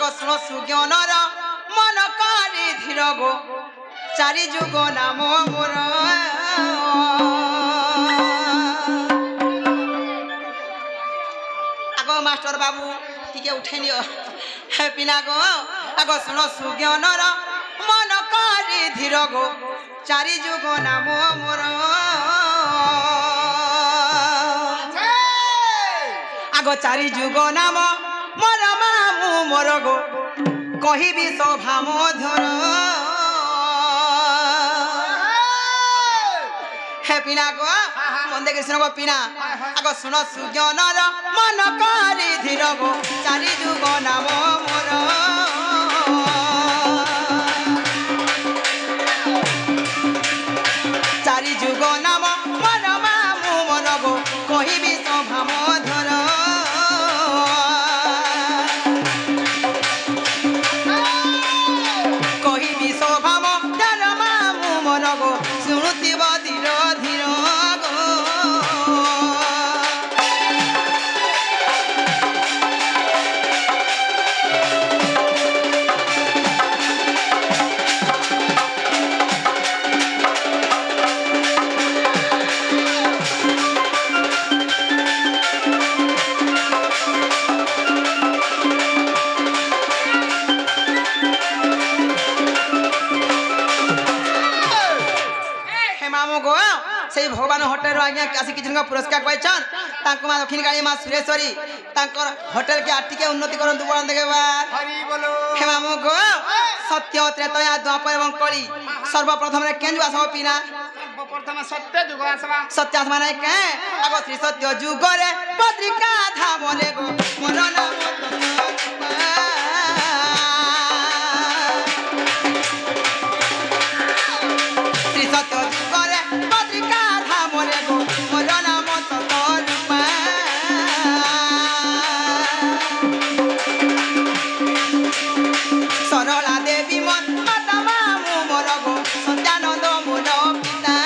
আগ শুণ সুজ্ঞানর মন করি ধীর গো চারি যুগ নাম মোর আগ মাস্টার বাবু টিকে উঠাই নিও পিনা গো আগ শুণ সুজ্ঞানর মন করি ধীর গো চারি যুগ নাম মোর আগ চারি যুগ নাম মোর মামু মোর গো কহিবি শোভা মধুর হে পিনা গো মন দেখে শুনব পিনা আগ শুণ সুজ্ঞানর মন করি ধীর গো চারি যুগ নাম মোর চারি যুগ নাম মোর মামু মোর গো কহিবি শোভা মধুর কহিবি শোভা মধুর মামু মোর গো শুণুথিব ধীর ধীর গো সেই ভগবান হোটেল আজ্ঞা আসি কিছু পুরস্কার পাইছন তাঙ্ক মা দক্ষিণ কালী মা সুরেশ্বরী তাঙ্কর হোটেল কে আটিকে উন্নতি করন্তু বলন দেখবা হরি বলো হে মামু গো সত্য ত্রেতয়া দ্বাপর এবং কলি সর্বপ্রথম রে কেন আসব পিনা সর্বপ্রথম সত্য যুগ আসবা সত্য আসবা নাই কে আগ শ্রী সত্য যুগ রে পত্রিকা ধা বলে গো মোর নাম শ্রী সত্য যুগ রে পত্রিকা ধা বলে গো মোর নাম ততরূপা সরলা দেবী মন মাতা মামু মোর গো সত্যানন্দ মোর পিতা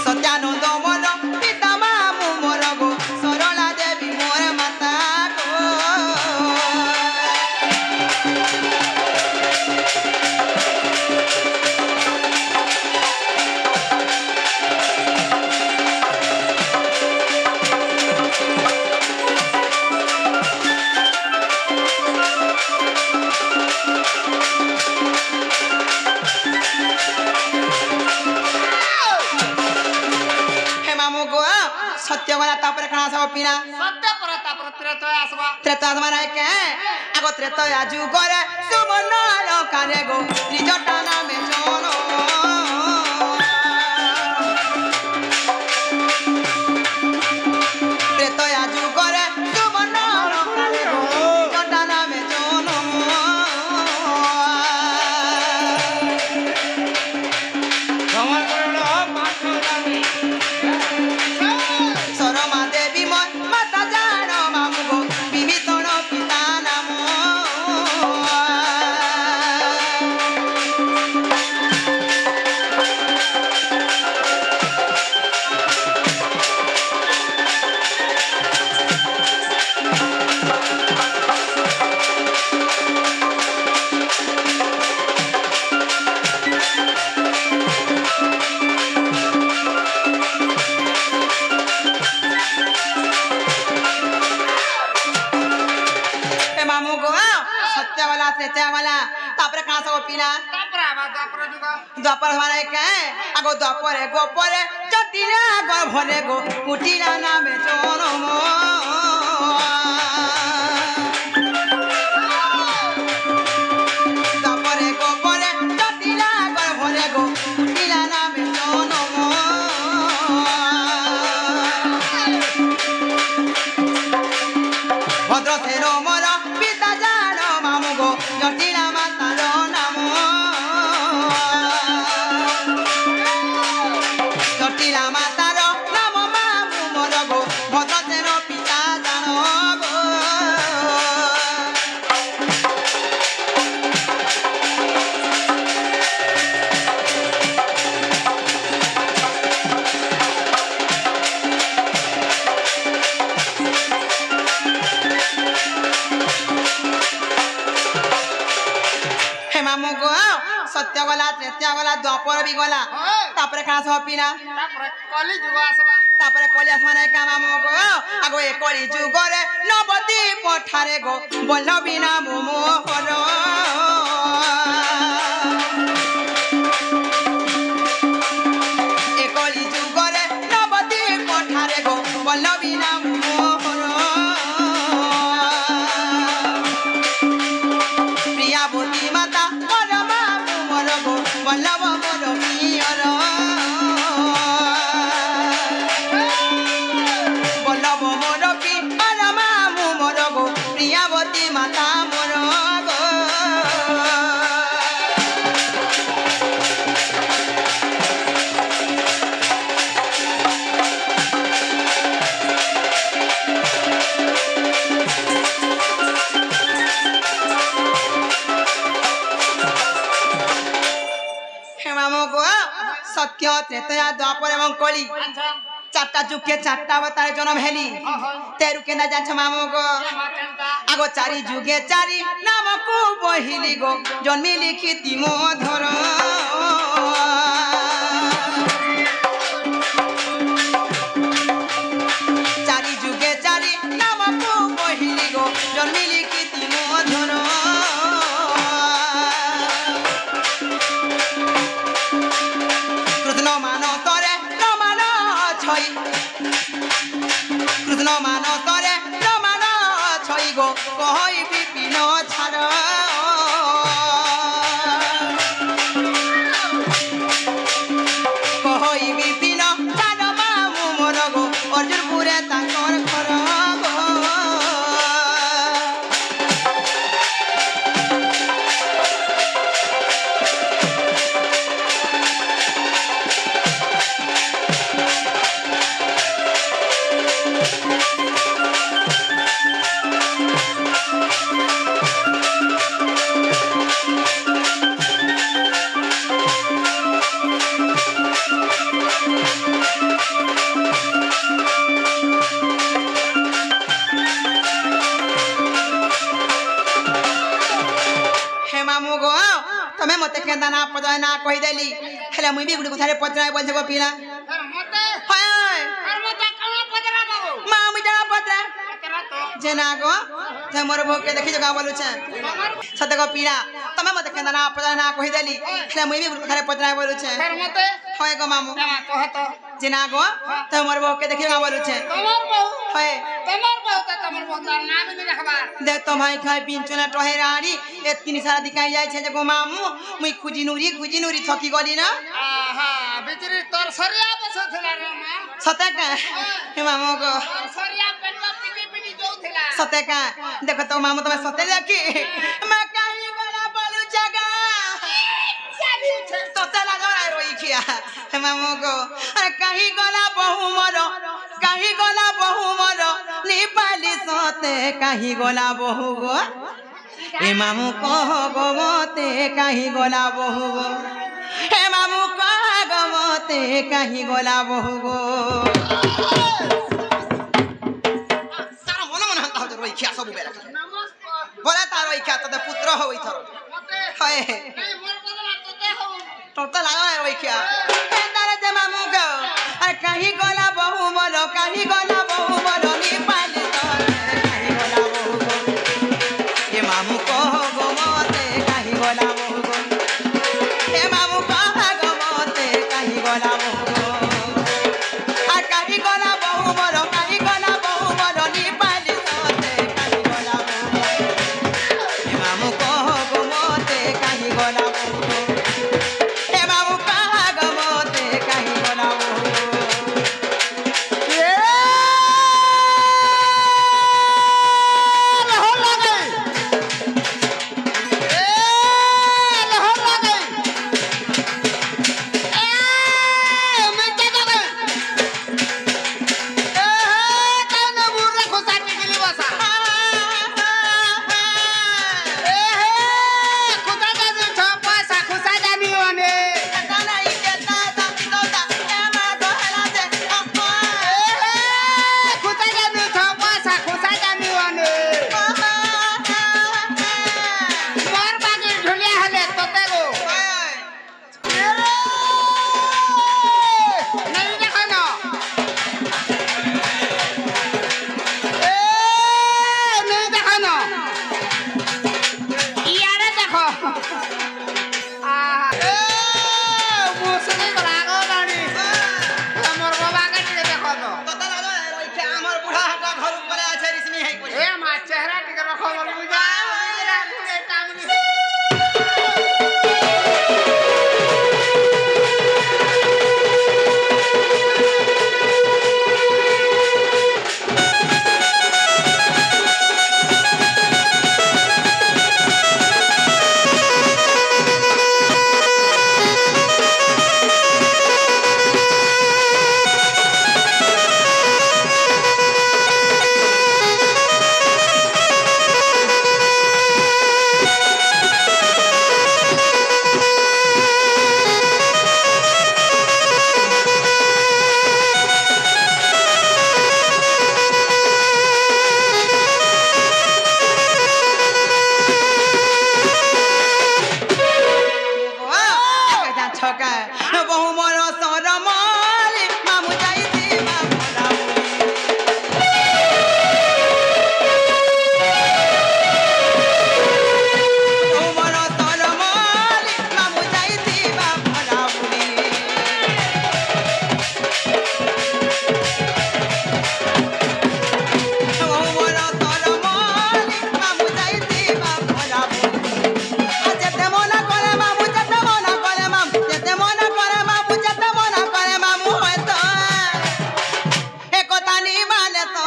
সত্যানন্দ মোর পিতা মামু মোর গো সরলা দেবী মোর মাতা গো सत्यवाला तापर कणा सब पिना सत्य पर तापर त्रेतय आसबा त्रेतय आसबा नाय के आगो त्रेतय आजु करे सुमन काने गो त्रिजटा नामे जोनो त्रेतय आजु करे सुमन काने गो त्रिजटा नामे जोनो भगवान करण पाठरानी সরমা দেবী মন মাতা জান মামু গো বিবিতণ পিতা নাম त्रेतयावाला तापर कणा सब पिना तापर आबा द्वापर जुग द्वापर हमारे के आगो द्वापर गोपर जटिला गो भले गो कुटिला नामे जनम द्वापर गोपर जटिला गो भले गो कुटिला नामे जनम भद्र सेनो मोर पिता जान मामु गो जटिला मातार नाम जटिला मातार नाम मामु मोर गो भद्र सेनो पिता जान गो गला त्रेता गला द्वापर भी गला तापरे कहाँ सब पीना कली जुग आसबा तापरे कली आसमा नहीं काम हमको आगो ये कली जुग रे नबदी पठारे गो बोलो बिना मोहर ए कली जुग रे नबदी पठारे गो बोलो बिना मोहर प्रियावती माता मोर बाबू मोर गो बोलो मोर पियर प्रियावती माता मोर गो हे मामो गो सत्य त्रेता द्वापर एवं कली चारटा जुग के चारटा अवतार जन्म हेली तेरु केना जाछ मामो गो आगो चारि जुगे चारि नाम को बहिली गो जन्मी लिखिति मोधर चारि जुगे चारि नाम को बहिली गो जन्मी लिखिति मोधर कृष्ण मान तरे न मान छई कृष्ण मान तरे न मान छई गो कहई विपिन छाड़ कहई विपिन छाड़ मामू मोर गो अर्जुनपुरे ताकर घर गो तमे मते केंदा ना पदय ना कहि देली हेले मुई भी गुडी कथारे पदराय बोल जगो पीला मते हाय मते कहां पदरा बाबू मा मुई जा पदरा जेना गो ते मोर भोके देखि जगा बोलु छे सते गो पीला तमे मते केंदा ना पदय ना कहि देली हेले मुई भी गुडी कथारे पदराय बोलु छे मते हाय गो मामू कह तो जेना गो ते मोर भोके देखि जगा बोलु छे तमर बहु हाय तमर बहु त तमर बहु तार नाम नहीं रखबार दे तो भाई खाय पिंचना टहेराड़ी एतनी सारा दिखाई जाय छे जगो मामू मुई खुजी नुरी थकी गली ना आहा बिचरी तोर सरिया बस थला रे मां सते का हे मामू गो तोर सरिया पेट पिटी जो थला सते का देखो तो मामू तमे सते लेकी मैं काई बड़ा बोलू जगा चाली छे सते लगा रोई खिया हे मामू गो अरे कहीं गला बहु मरो कहीं गला बहु मरो नेपाली सते कहीं गला बहु गो ए मामू कह गो मते कहीं गला बहु गो हे मामू कह गो मते कहीं गला बहु गो तारा मन मन हंता हो रोई खिया सब बेरा बोला तारो इख्या तते पुत्र हो इथरो हाय नहीं मोर बदला तते हो टोटल लगा रोई खिया तारा जे मामू गो अरे कहीं गला बहु बोलो कहीं गला बहु बोलो नी पाली तो कहीं गला बहु गो ये मामू को गो मते कहीं गला बहु गो ये मामू कह गो मते कहीं गला बहु गो आ कहीं गला बहु बोलो कहीं गला बहु बोलो नी पाली तो कहीं गला बहु ये मामू को गो मते कहीं गला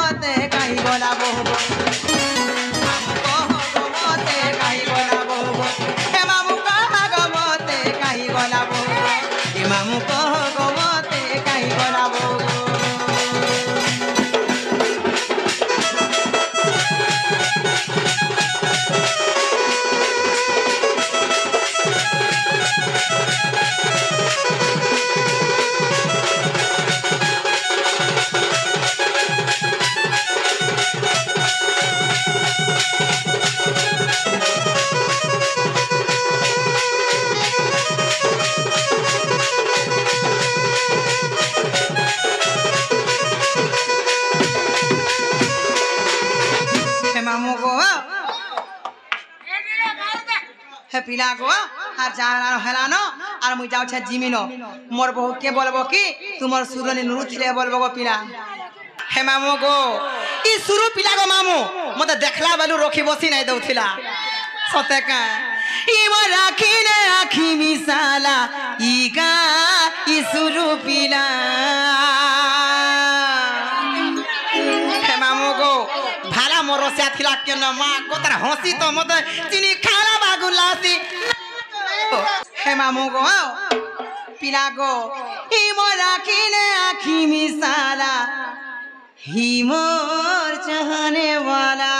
মতে কাহি গলা বহু মামু কহ মতে কাহি গলা বহু হে মামু কহ মতে কাহি গলা বহু হে মামু কহ মতে কাহি গলা বহু পিলা গো আর জানানো হেলানো আর মুই যাওছে জিমিনো মোর বহু কে বলবো কি তোমার সুরনি নুরু ছিলে বলবো গো পিলা হে মামু গো ই সুরু পিলা গো মামু মতে দেখলা বেলু রখি বসি নাই দউছিলা সতে কা ই মো রাখিলে আখি মিসালা ই গা ই সুরু পিলা হে মামু গো ভালা মোর রসিয়া থিলা কেন মা গো তার হসি তো মতে চিনি খালা বাগুলাসি হে মামু গো পিলা গো ই মো রাখিলে আখি মিসালা হি মোর চাহনে वाला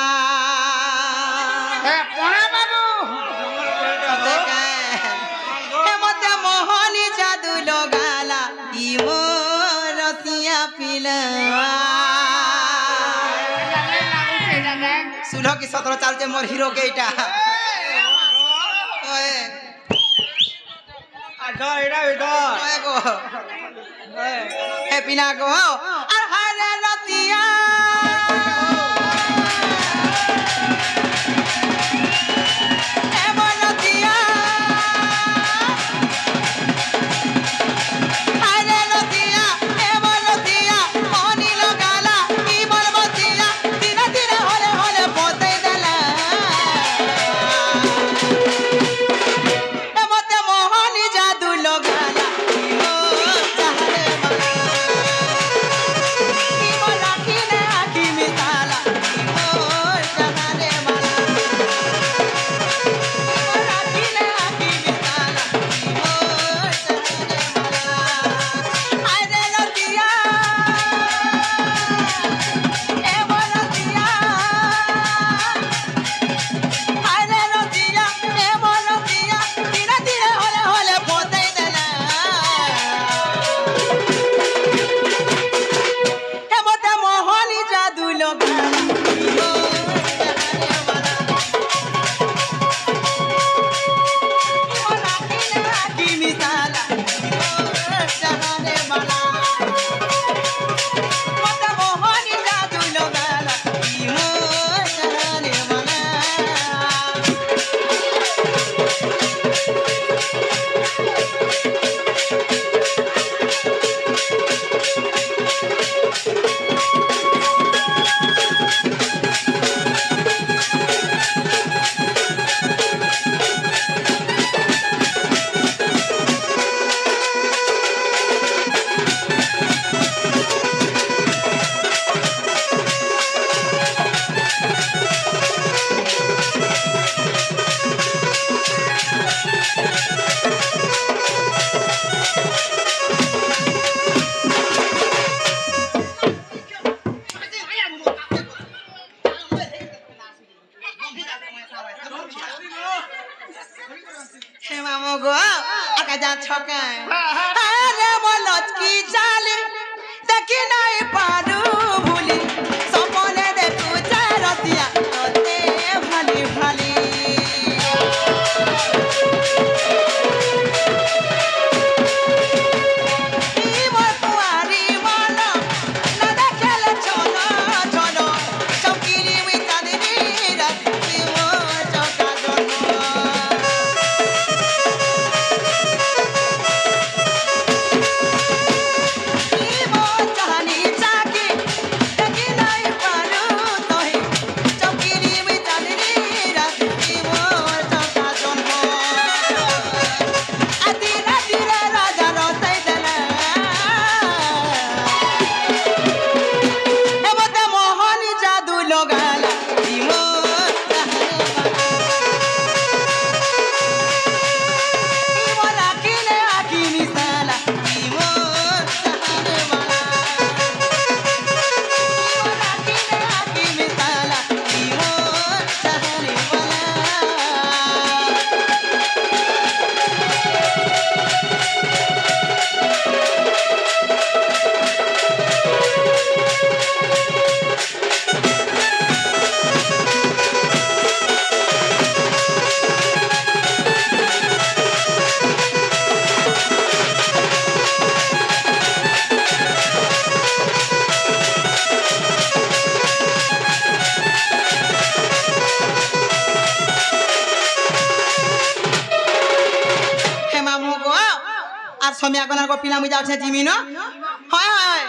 এ কোনা বাবু হে মতে মোহনি জাদু লগালা ই মোর রসিয়া পিলা 16 की 17 चलते मोर हीरो के इटा ओए আচ্ছা এটা এটা ओए गो हे पिना गो আর হারে রতিয়া এ মোর রতিয়া হারে রতিয়া এ মোর রতিয়া মনি লগালা ই মোর বতিয়া দিনা দিনা হলে হলে পতে দেলা এ মতে মোহনি জাদু লগালা ই মোর চাহলে মালা ই মোর রাখিলে আখি মিতালা ই মোর চাহলে মালা রাখিলে আখি মিতালা ই মোর চাহলে মালা আরে লতিয়া এ মোর লতিয়া আরে লতিয়া এ মোর লতিয়া দিনা দিনা হলে হলে পতে দেলা হে মতে মোহনি জাদু লগালা ই মোর চাহলে মালা ই মোর রাখিলে আখি মিতালা ই মোর চাহলে মালা মতে মোহনি জাদু লগালা ই মোর চাহলে মালা হে মামু গো আকা যা ছকায় আরে মলত কি জালি দেখি নাই পারু ভুলি সপনে দেখু চারতিয়া তোতে ভালি ভালি ই মোর কুয়ারি মন না দেখলে ছোনো ছোনো চৌকিরি উই চাঁদনি রাতি মোর চৌকা জন্য ই মোর চাহনি চাকি সময় আগনার গো পিলা মুই যাচ্ছে জিমি ন হয় হয়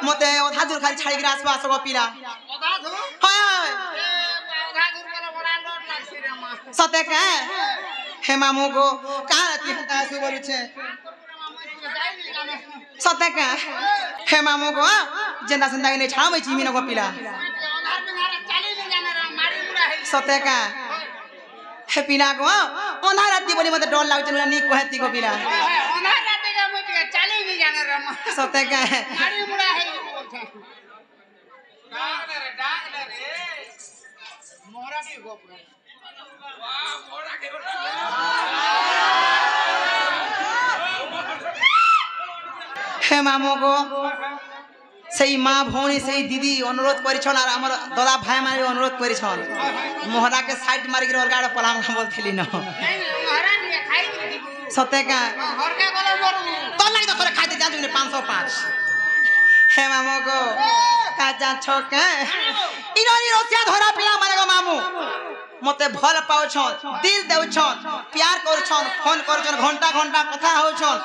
মতে অধা দূর খালি ছাড়ি গিয়ে আসবো আসবো পিলা অধা ধু হয় হয় অধা ধুর করে বড় লোট লাগছে রে মা সতে কে হে মামু গো কা কি আসু বলুছে সতে কে হে মামু গো জেন্দা সেন্দা নে ছাড়া মই জিমি ন গো পিলা অধার বিহারে চালি নি জানে রে মারি মুড়া হেই সতে কে হে পিলা গো অন্ধা রাতি বলি মতে ডর লাগছে না নি কহেতি গো পিলা অধার রাতে গা মই চালি নি জানে রে মা সতে কে মারি মুড়া হেই বলছে ডাকলে রে মোহরা কি গোপরে হে মামু গো সেই মা ভৌণী সেই দিদি অনুরোধ করেছন আর আমার দলা ভাই মানে অনুরোধ করেছন মোহরাকে সাইড মারিকি অলগা আড়ে পলাম বলছিলি ন মোহরা নিয়ে খাই দিব সতে কা ঘরকে গলে মরু তোর লাগি তো করে খাইতে যা তুমি 505 হে মামু গো কাজা ছকে ইননি রসিয়া ধরা পিলা মানে গো মামু মতে ভাল পাউছন দিল দেউছন প্যার করছন ফোন করছন ঘন্টা ঘন্টা কথা হউছন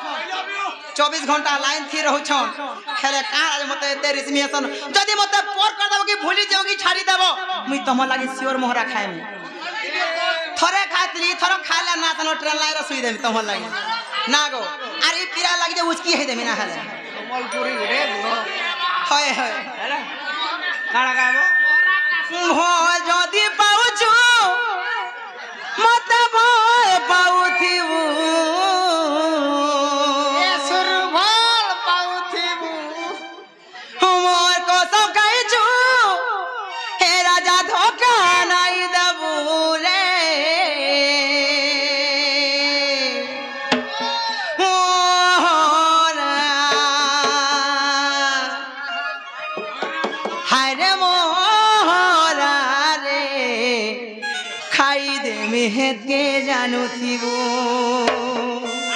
24 ঘন্টা লাইন থি রহুছন হেলে কাজ মতে এতে রিসমিয়েছন যদি মতে পর কর দেব কি ভুলি যাও কি ছাড়ি দেব মুই তমর লাগি সিওর মোহরা খাইমি থরে খাইতলি থর খাইলে না তন ট্রেন লাইন সুই দেমি তমর লাগি না গো আর এই পিরা লাগি যে উচকি হে দেমি না হেলে কমলপুরি রে হয় হয় কাড়া গাবো ভয় যদি পাউছু মতে ভয় পাউথিবু এসুর ভাল পাউথিবু মোর কসম খাইছু হে রাজা ধোকা নাই দেবু রে হায় রে মোহরা রে খাই দে মেহেদকে জানুথিবু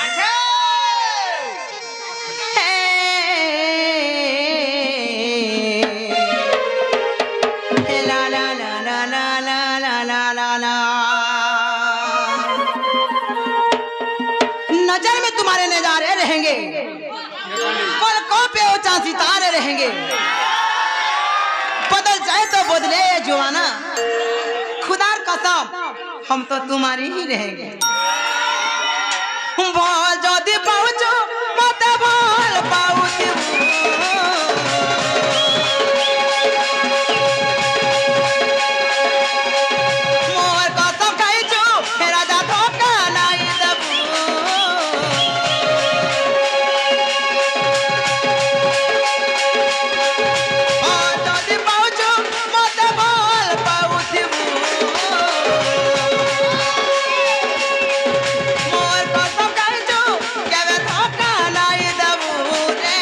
আছে ला ला ला ला ला ला ला ला ला ला नजर में तुम्हारे नजारे रहेंगे पलकों पे ऊंचा सितारे रहेंगे बदल जाए तो बदले ये जवाना खुदार कसम हम तो तुम्हारी ही रहेंगे बोल जो दी पाउचो मत बोल पाउची मोर कसम खाइछु हे राजा धोका नाइ देबु ओ जदि पाउछु मते बोल पाउथिबु मोर कसम खाइछु केबे धोका नाइ देबु रे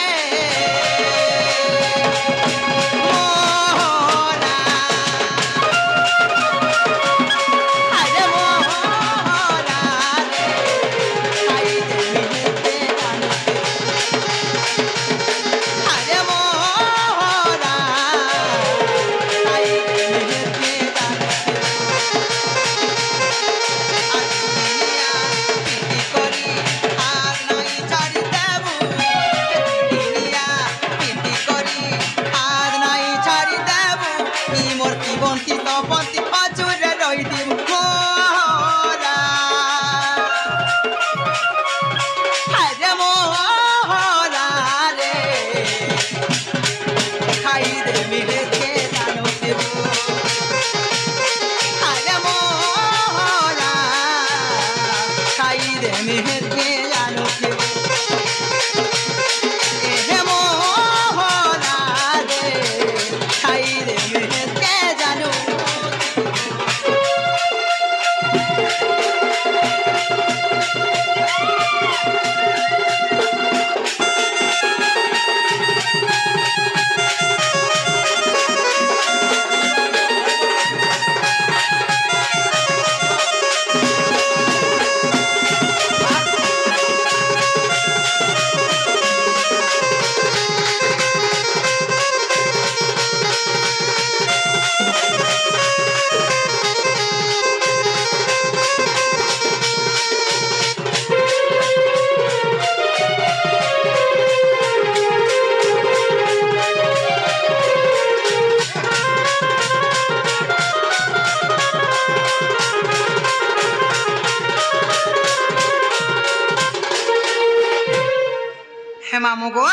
मामू को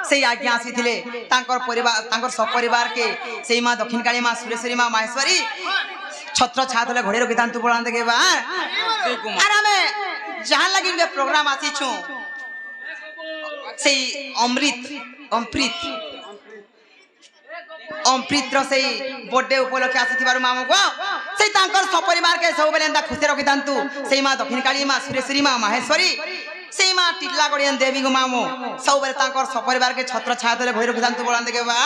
से आज्ञा आसीथिले तांकर परिवार तांकर सपरिवार के सेई मां दक्षिण काली मां सुरेश्वरी मां माहेश्वरी छत्र छातले घोड़े रखितांतु बोलांते के बा अरे हमें जहां लगी के प्रोग्राम आसी छु सेई अमृत से बर्थडे उपलक्षे आसी मामू को से सपरिवार के सब बेले खुशी रखितांतु से माँ दक्षिण काली माँ सुरेश्वरी माँ माहेश्वरी से माँ टिटला गड़ियन देवी को मामू सब बेले सपरिवार के छत्र छाया तले भई रखितांतु बोलांते के बा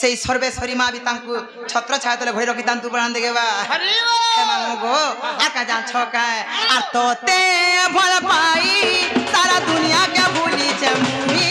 से सर्वेश्वरी माँ भी छत्र छाया तले भई रखितांतु बोलांते के बा मामू को आका जान छका आ तोते भल पाई सारा दुनिया के भूली जमुई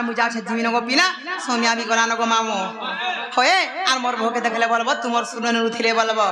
मुझा छे जीवन को पीना सोनिया भी गलानो को मामू होए आर मोर भोके देखले बोलबो तुमर सुनन उथिले बोलबो